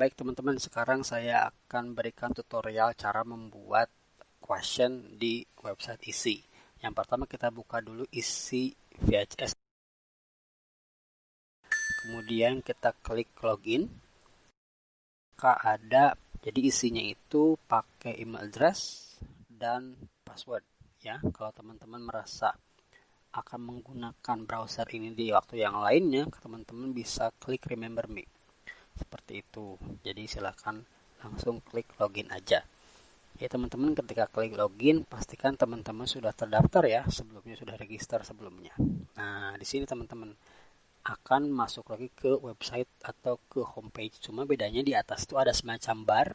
Baik teman-teman, sekarang saya akan berikan tutorial cara membuat question di website isi. Yang pertama kita buka dulu isi VHS. Kemudian kita klik login. Maka ada, jadi isinya itu pakai email address dan password. Ya, kalau teman-teman merasa akan menggunakan browser ini di waktu yang lainnya, teman-teman bisa klik remember me. Seperti itu. Jadi silakan langsung klik login aja. Ya teman-teman, ketika klik login pastikan teman-teman sudah terdaftar ya, sebelumnya sudah register sebelumnya. Nah, di sini teman-teman akan masuk lagi ke website atau ke homepage. Cuma bedanya di atas itu ada semacam bar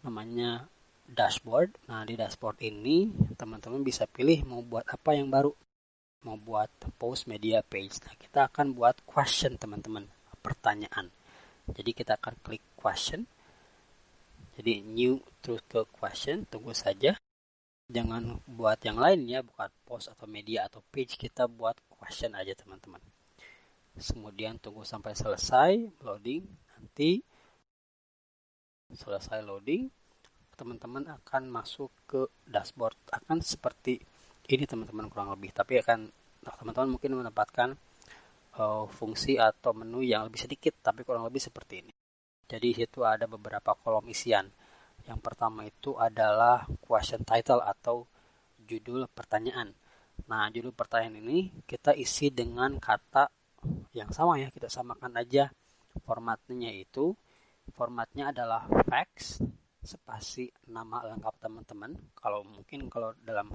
namanya dashboard. Nah, di dashboard ini teman-teman bisa pilih mau buat apa yang baru. Mau buat post media page. Nah, kita akan buat question teman-teman, pertanyaan. Jadi kita akan klik question. Jadi new terus ke question, tunggu saja. Jangan buat yang lain ya, bukan post atau media atau page, kita buat question aja teman-teman. Kemudian tunggu sampai selesai loading. Nanti selesai loading, teman-teman akan masuk ke dashboard. Akan seperti ini teman-teman kurang lebih, tapi akan teman-teman mungkin mendapatkan fungsi atau menu yang lebih sedikit, tapi kurang lebih seperti ini. Jadi itu ada beberapa kolom isian. Yang pertama itu adalah question title atau judul pertanyaan. Nah, judul pertanyaan ini kita isi dengan kata yang sama ya, kita samakan aja formatnya itu. Formatnya adalah facts spasi nama lengkap teman-teman. Kalau dalam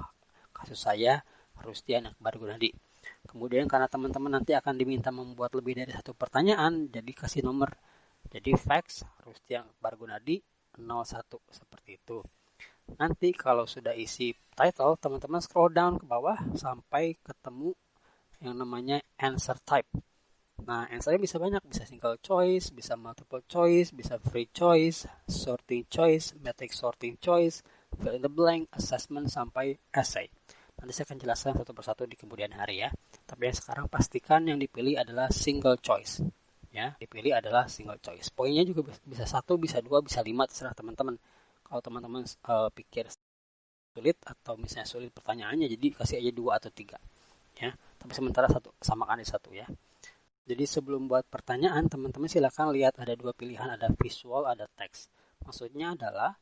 kasus saya Rustian Akbar Gunadi. Kemudian karena teman-teman nanti akan diminta membuat lebih dari satu pertanyaan, jadi kasih nomor. Jadi facts Rustian Akbar Gunadi 01 seperti itu. Nanti kalau sudah isi title, teman-teman scroll down ke bawah sampai ketemu yang namanya answer type. Nah, answernya bisa banyak, bisa single choice, bisa multiple choice, bisa free choice, sorting choice, matrix sorting choice, fill in the blank, assessment, sampai essay. Nanti saya akan jelaskan satu persatu di kemudian hari ya. Tapi yang sekarang pastikan yang dipilih adalah single choice. Ya, dipilih adalah single choice. Poinnya juga bisa 1, bisa 2, bisa 5, terserah teman-teman. Kalau teman-teman pikir sulit atau misalnya sulit pertanyaannya, jadi kasih aja 2 atau 3 ya. Tapi sementara samakan di 1 ya. Jadi sebelum buat pertanyaan, teman-teman silakan lihat ada 2 pilihan, ada visual, ada teks. Maksudnya adalah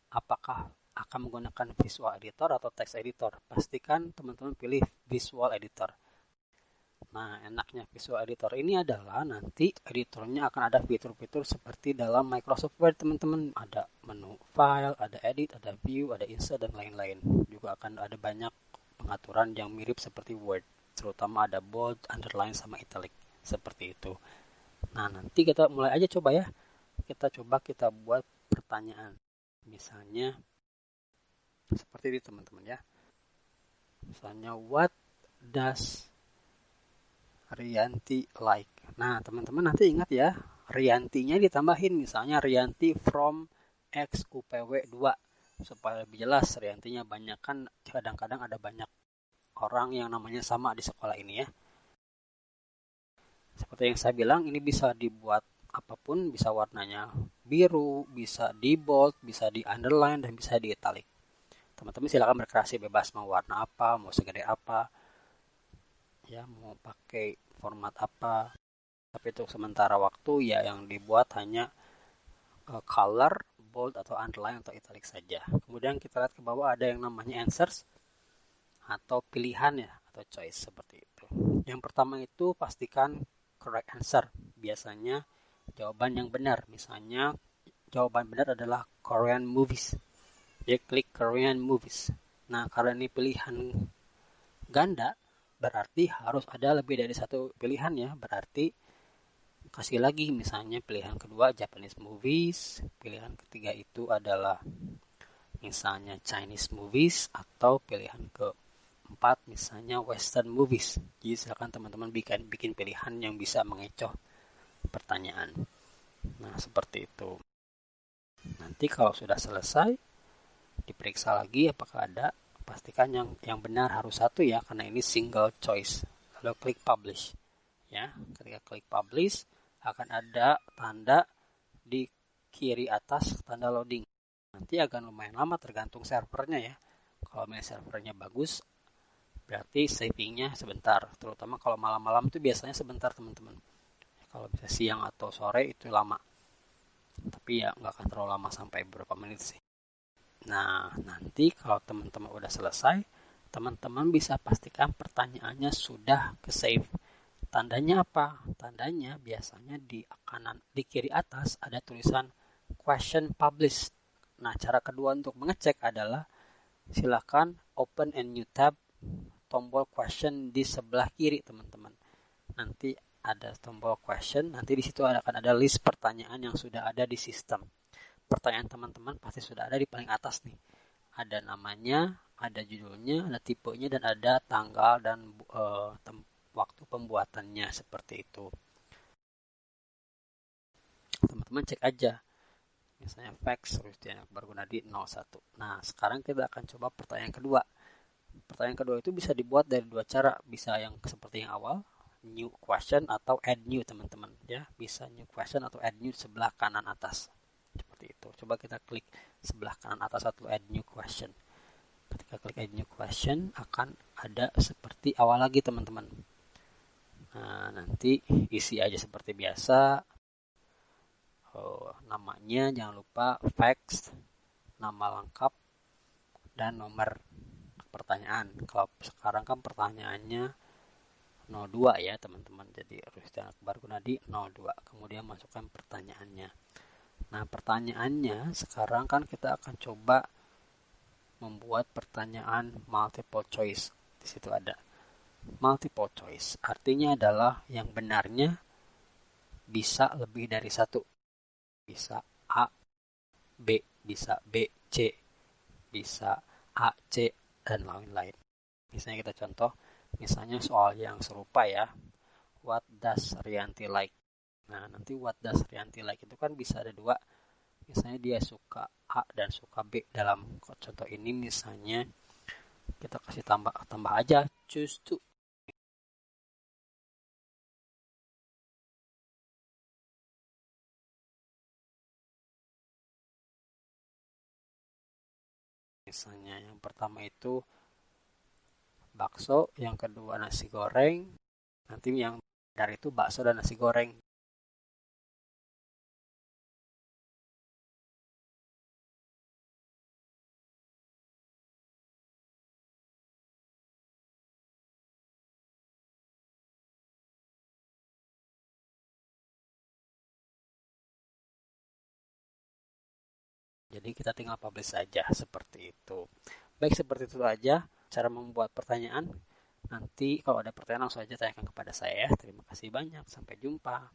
apakah akan menggunakan visual editor atau text editor. Pastikan teman-teman pilih visual editor. Nah, enaknya visual editor ini adalah nanti editornya akan ada fitur-fitur seperti dalam Microsoft Word teman-teman. Ada menu file, ada edit, ada view, ada insert, dan lain-lain. Juga akan ada banyak pengaturan yang mirip seperti Word. Terutama ada bold, underline, sama italic. Seperti itu. Nah, nanti kita mulai aja coba ya. Kita buat pertanyaan. Misalnya seperti ini teman-teman ya. Misalnya what does Rianti like. Nah, teman-teman nanti ingat ya, Riantinya ditambahin misalnya Rianti from X UPW 2 supaya lebih jelas. Riantinya banyak, kan kadang-kadang ada banyak orang yang namanya sama di sekolah ini ya. Seperti yang saya bilang, ini bisa dibuat apapun, bisa warnanya biru, bisa di bold, bisa di underline, dan bisa di italic. Teman-teman silakan berkreasi bebas, mau warna apa, mau segede apa, ya mau pakai format apa. Tapi untuk sementara waktu ya yang dibuat hanya color, bold, atau underline, atau italic saja. Kemudian kita lihat ke bawah ada yang namanya answers atau pilihan ya, atau choice seperti itu. Yang pertama itu pastikan correct answer. Biasanya jawaban yang benar. Misalnya jawaban benar adalah Korean movies. Jadi klik Korean movies. Nah, karena ini pilihan ganda, berarti harus ada lebih dari satu pilihan ya. Berarti kasih lagi misalnya pilihan kedua Japanese movies, pilihan ketiga itu adalah misalnya Chinese movies, atau pilihan keempat misalnya Western movies. Jadi silakan teman-teman bikin pilihan yang bisa mengecoh pertanyaan. Nah, seperti itu. Nanti kalau sudah selesai diperiksa lagi apakah ada. Pastikan yang benar harus 1 ya, karena ini single choice. Lalu klik publish. Ya, ketika klik publish akan ada tanda di kiri atas tanda loading. Nanti akan lumayan lama tergantung servernya ya. Kalau servernya bagus, berarti savingnya sebentar. Terutama kalau malam-malam itu biasanya sebentar teman-teman. Kalau bisa siang atau sore itu lama. Tapi ya nggak akan terlalu lama, sampai beberapa menit sih. Nah, nanti kalau teman-teman udah selesai, teman-teman bisa pastikan pertanyaannya sudah ke save. Tandanya apa? Tandanya biasanya di kanan, di kiri atas ada tulisan question published. Nah, cara kedua untuk mengecek adalah silakan open a new tab, tombol question di sebelah kiri teman-teman. Nanti ada tombol question, nanti di situ akan ada list pertanyaan yang sudah ada di sistem. Pertanyaan teman-teman pasti sudah ada di paling atas nih. Ada namanya, ada judulnya, ada tipenya, dan ada tanggal dan waktu pembuatannya, seperti itu. Teman-teman cek aja. Misalnya fax Rustian Akbar Gunadi 01. Nah, sekarang kita akan coba pertanyaan kedua. Pertanyaan kedua itu bisa dibuat dari dua cara. Bisa yang seperti yang awal, new question atau add new teman-teman. Ya, bisa new question atau add new sebelah kanan atas. Seperti itu. Coba kita klik sebelah kanan atas atau add new question. Ketika klik add new question, akan ada seperti awal lagi teman-teman. Nah, nanti isi aja seperti biasa. Namanya jangan lupa fax, nama lengkap, dan nomor pertanyaan. Kalau sekarang kan pertanyaannya 02 ya teman-teman, jadi Rustian Akbar Gunadi 02. Kemudian masukkan pertanyaannya. Nah, pertanyaannya sekarang kan kita akan coba membuat pertanyaan multiple choice. Di situ ada multiple choice, artinya adalah yang benarnya bisa lebih dari satu. Bisa A, B, bisa B, C, bisa A, C, dan lain-lain. Misalnya kita contoh, misalnya soal yang serupa ya. What does Rianti like? Nah, nanti what does Rianti like itu kan bisa ada dua. Misalnya dia suka A dan suka B. Dalam contoh ini misalnya kita kasih tambah aja choose to. Misalnya yang pertama itu bakso, yang kedua nasi goreng, nanti yang dari itu bakso dan nasi goreng. Jadi kita tinggal publish saja, seperti itu. Baik, seperti itu aja cara membuat pertanyaan. Nanti kalau ada pertanyaan langsung aja tanyakan kepada saya. Terima kasih banyak, sampai jumpa.